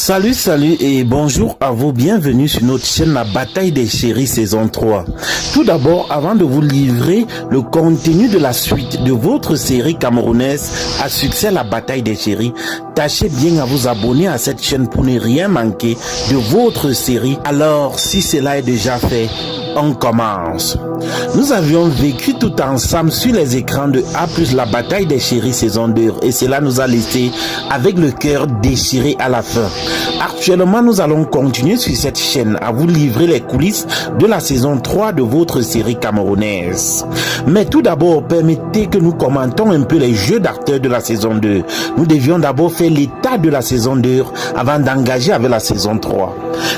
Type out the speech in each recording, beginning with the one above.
Salut et bonjour à vous, bienvenue sur notre chaîne La Bataille des Chéris saison 3. Tout d'abord, avant de vous livrer le contenu de la suite de votre série camerounaise à succès La Bataille des Chéris, tâchez bien à vous abonner à cette chaîne pour ne rien manquer de votre série. Alors, si cela est déjà fait, on commence. Nous avions vécu tout ensemble sur les écrans de A+, La Bataille des Chéris saison 2 et cela nous a laissé avec le cœur déchiré à la fin. Actuellement, nous allons continuer sur cette chaîne à vous livrer les coulisses de la saison 3 de votre série camerounaise. Mais tout d'abord, permettez que nous commentons un peu les jeux d'acteurs de la saison 2. Nous devions d'abord faire l'état de la saison 2 avant d'engager avec la saison 3.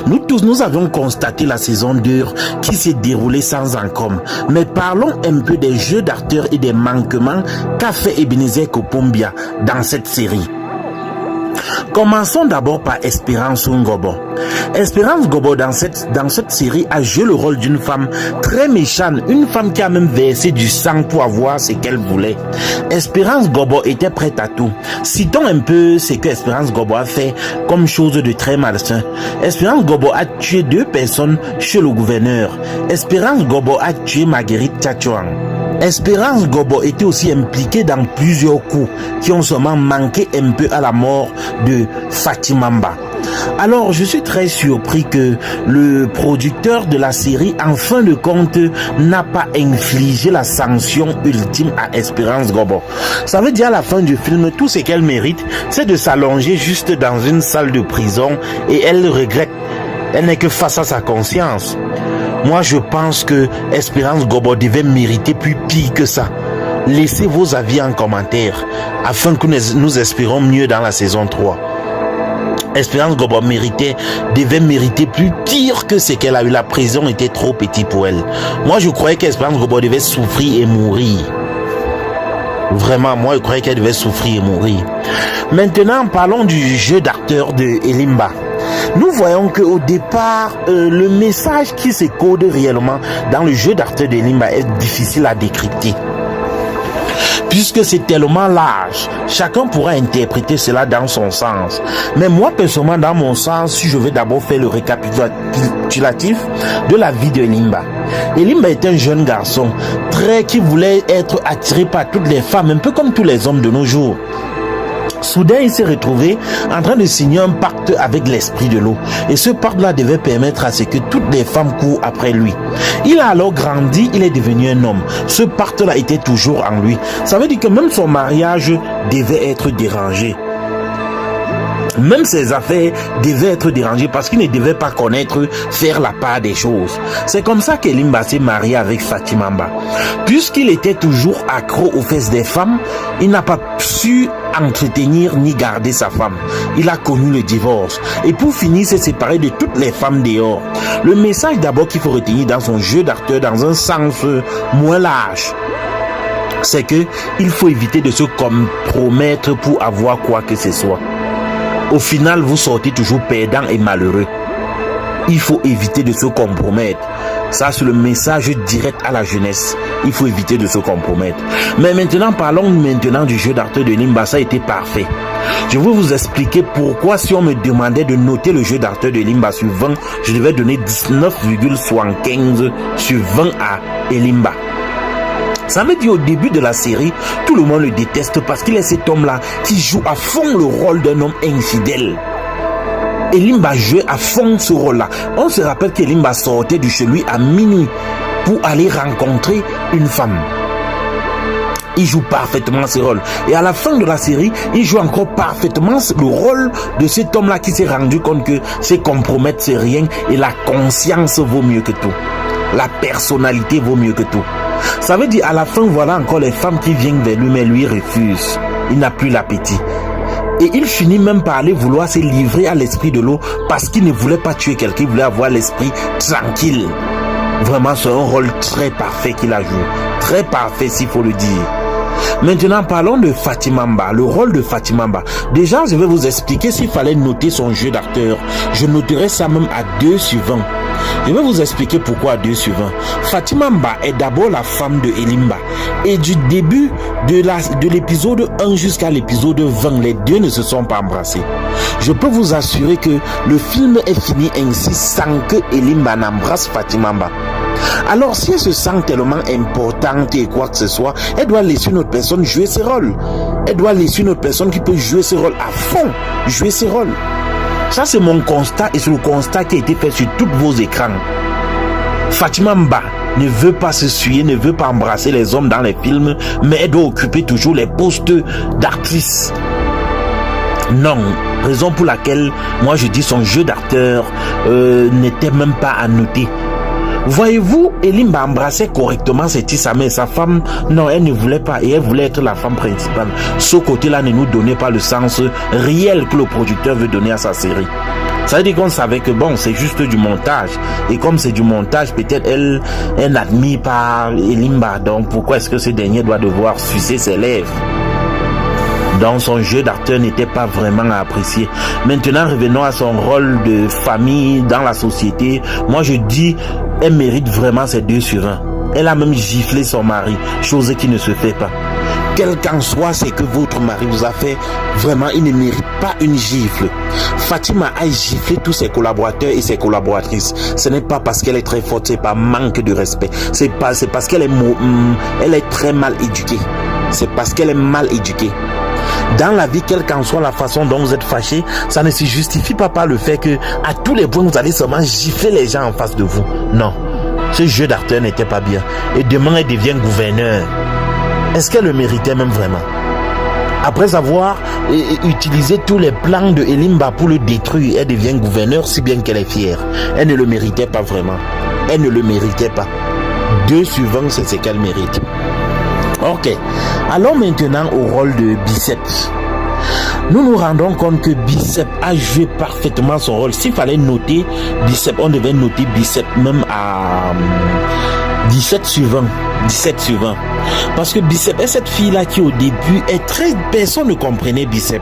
Nous tous, nous avions constaté la saison 2 qui s'est déroulée sans encombre. Mais parlons un peu des jeux d'acteurs et des manquements qu'a fait Ebenezer Kopombia dans cette série. Commençons d'abord par Espérance Ngobo. Espérance Ngobo dans cette série a joué le rôle d'une femme très méchante, une femme qui a même versé du sang pour avoir ce qu'elle voulait. Espérance Ngobo était prête à tout. Citons un peu ce que Espérance Ngobo a fait comme chose de très malsain. Espérance Ngobo a tué 2 personnes chez le gouverneur. Espérance Ngobo a tué Marguerite Tchatchouang. Espérance Ngobo était aussi impliquée dans plusieurs coups qui ont seulement manqué un peu à la mort de Fatimamba. Alors je suis très surpris que le producteur de la série en fin de compte n'a pas infligé la sanction ultime à Espérance Ngobo. Ça veut dire à la fin du film, tout ce qu'elle mérite, c'est de s'allonger juste dans une salle de prison et elle le regrette. Elle n'est que face à sa conscience. Moi, je pense que Espérance Ngobo devait mériter plus pire que ça. Laissez vos avis en commentaire afin que nous espérons mieux dans la saison 3. Espérance Ngobo devait mériter plus pire que ce qu'elle a eu. La prison était trop petite pour elle. Moi, je croyais qu'Espérance Ngobo devait souffrir et mourir. Vraiment, moi, je croyais qu'elle devait souffrir et mourir. Maintenant, parlons du jeu d'acteur de Elimba. Nous voyons qu'au départ, le message qui se code réellement dans le jeu d'acteur de Elimba est difficile à décrypter. Puisque c'est tellement large, chacun pourra interpréter cela dans son sens. Mais moi, personnellement, dans mon sens, si je vais d'abord faire le récapitulatif de la vie de Elimba. Elimba est un jeune garçon qui voulait être attiré par toutes les femmes, un peu comme tous les hommes de nos jours. Soudain, il s'est retrouvé en train de signer un pacte avec l'esprit de l'eau. Et ce pacte-là devait permettre à ce que toutes les femmes courent après lui. Il a alors grandi, il est devenu un homme. Ce pacte-là était toujours en lui. Ça veut dire que même son mariage devait être dérangé. Même ses affaires devaient être dérangées parce qu'il ne devait pas connaître faire la part des choses. C'est comme ça qu'Elimba s'est marié avec Fatimamba. Puisqu'il était toujours accro aux fesses des femmes, il n'a pas su entretenir ni garder sa femme. Il a connu le divorce. Et pour finir, s'est séparé de toutes les femmes dehors. Le message d'abord qu'il faut retenir dans son jeu d'acteur dans un sens moins large, c'est que il faut éviter de se compromettre pour avoir quoi que ce soit. Au final, vous sortez toujours perdant et malheureux. Il faut éviter de se compromettre. Ça, c'est le message direct à la jeunesse. Il faut éviter de se compromettre. Mais maintenant, parlons maintenant du jeu d'acteur de Elimba. Ça a été parfait. Je vais vous expliquer pourquoi, si on me demandait de noter le jeu d'acteur de Elimba sur 20, je devais donner 19,75 sur 20 à Elimba. Ça veut dire au début de la série, tout le monde le déteste parce qu'il est cet homme-là qui joue à fond le rôle d'un homme infidèle. Elimba jouait à fond ce rôle-là. On se rappelle qu'Elimba sortait de chez lui à minuit pour aller rencontrer une femme. Il joue parfaitement ce rôle. Et à la fin de la série, il joue encore parfaitement le rôle de cet homme-là qui s'est rendu compte que se compromettre, c'est rien et la conscience vaut mieux que tout. La personnalité vaut mieux que tout. Ça veut dire à la fin, voilà encore les femmes qui viennent vers lui, mais lui refuse. Il n'a plus l'appétit. Et il finit même par aller vouloir se livrer à l'esprit de l'eau parce qu'il ne voulait pas tuer quelqu'un, il voulait avoir l'esprit tranquille. Vraiment, c'est un rôle très parfait qu'il a joué. Très parfait, s'il faut le dire. Maintenant, parlons de Fatimamba, le rôle de Fatimamba. Déjà, je vais vous expliquer s'il fallait noter son jeu d'acteur. Je noterais ça même à 2 sur 20. Je vais vous expliquer pourquoi à 2 sur 20. Fatima Mba est d'abord la femme de Elimba. Et du début de l'épisode 1 jusqu'à l'épisode 20, les deux ne se sont pas embrassés. Je peux vous assurer que le film est fini ainsi sans que Elimba n'embrasse Fatima Mba. Alors si elle se sent tellement importante et quoi que ce soit, elle doit laisser une autre personne jouer ses rôles. Elle doit laisser une autre personne qui peut jouer ses rôles à fond, jouer ses rôles. Ça c'est mon constat et c'est le constat qui a été fait sur tous vos écrans. Fatima Mba ne veut pas se suyer, ne veut pas embrasser les hommes dans les films, mais elle doit occuper toujours les postes d'actrice. Non, raison pour laquelle moi je dis son jeu d'acteur n'était même pas à noter. Voyez-vous, Elimba embrassait correctement cette sa mère, sa femme. Non, elle ne voulait pas et elle voulait être la femme principale. Ce côté-là ne nous donnait pas le sens réel que le producteur veut donner à sa série. Ça veut dire qu'on savait que bon, c'est juste du montage. Et comme c'est du montage, peut-être elle n'admire pas Elimba. Donc pourquoi est-ce que ce dernier doit devoir sucer ses lèvres? Donc son jeu d'acteur n'était pas vraiment à apprécier. Maintenant, revenons à son rôle de famille dans la société. Moi je dis, elle mérite vraiment ses 2 sur 20. Elle a même giflé son mari, chose qui ne se fait pas. Quel qu'en soit ce que votre mari vous a fait, vraiment il ne mérite pas une gifle. Fatima a giflé tous ses collaborateurs et ses collaboratrices. Ce n'est pas parce qu'elle est très forte, c'est pas manque de respect. C'est parce qu'elle est très mal éduquée. C'est parce qu'elle est mal éduquée. Dans la vie, quelle qu'en soit la façon dont vous êtes fâché, ça ne se justifie pas par le fait que à tous les points vous allez seulement gifler les gens en face de vous. Non, ce jeu d'acteur n'était pas bien. Et demain elle devient gouverneur. Est-ce qu'elle le méritait même vraiment? Après avoir utilisé tous les plans de Elimba pour le détruire, elle devient gouverneur si bien qu'elle est fière. Elle ne le méritait pas vraiment. Elle ne le méritait pas. 2 sur 20, c'est ce qu'elle mérite. Ok, allons maintenant au rôle de Bicep. Nous nous rendons compte que Bicep a joué parfaitement son rôle. S'il fallait noter Bicep, on devait noter Bicep même à 17 sur 20. 17 sur 20. Parce que Bicep est cette fille-là qui au début est très... Personne ne comprenait Bicep.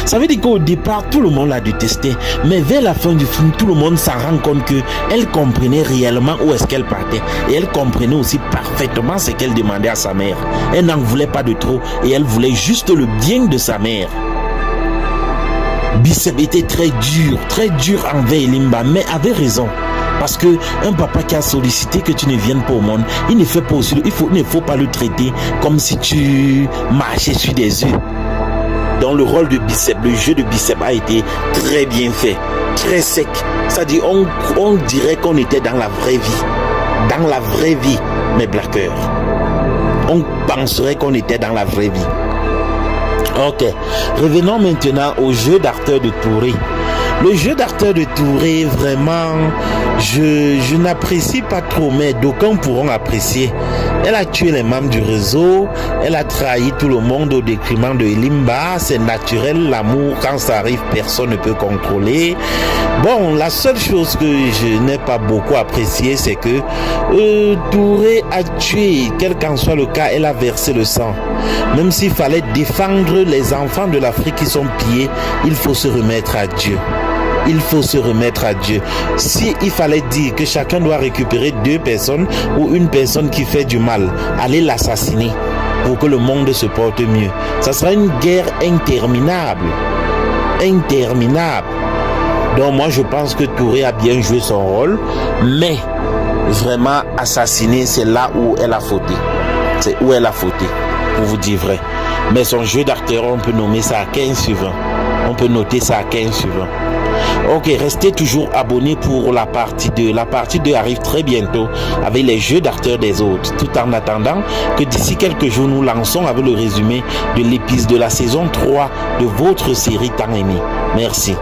Ça veut dire qu'au départ, tout le monde l'a détesté. Mais vers la fin du film, tout le monde s'en rend compte qu'elle comprenait réellement où est-ce qu'elle partait. Et elle comprenait aussi parfaitement ce qu'elle demandait à sa mère. Elle n'en voulait pas de trop et elle voulait juste le bien de sa mère. Bicep était très dur envers Elimba, mais avait raison. Parce que un papa qui a sollicité que tu ne viennes pas au monde, il ne fait pas aussi, il ne faut pas le traiter comme si tu marchais sur des œufs. Dans le rôle de Bicep, le jeu de Bicep a été très bien fait, très sec. C'est-à-dire, on dirait qu'on était dans la vraie vie. Dans la vraie vie, mes blagueurs. On penserait qu'on était dans la vraie vie. Ok, revenons maintenant au jeu d'acteur de Touré. Le jeu d'acteur de Touré, vraiment, je n'apprécie pas trop, mais d'aucuns pourront apprécier. Elle a tué les membres du réseau, elle a trahi tout le monde au détriment de Elimba. C'est naturel, l'amour, quand ça arrive, personne ne peut contrôler. Bon, la seule chose que je n'ai pas beaucoup apprécié, c'est que Touré a tué, quel qu'en soit le cas, elle a versé le sang. Même s'il fallait défendre les enfants de l'Afrique qui sont pillés, il faut se remettre à Dieu. Il faut se remettre à Dieu. Si il fallait dire que chacun doit récupérer 2 personnes ou une personne qui fait du mal, aller l'assassiner pour que le monde se porte mieux, ça sera une guerre interminable. Interminable. Donc moi je pense que Touré a bien joué son rôle, mais vraiment assassiner, c'est là où elle a fauté. C'est où elle a fauté, pour vous dire vrai. Mais son jeu d'acteur, on peut nommer ça à 15 sur 20. On peut noter ça à 15 sur 20. Ok, restez toujours abonnés pour la partie 2. La partie 2 arrive très bientôt avec les jeux d'acteurs des autres. Tout en attendant que d'ici quelques jours, nous lançons avec le résumé de l'épisode de la saison 3 de votre série tant aimée. Merci.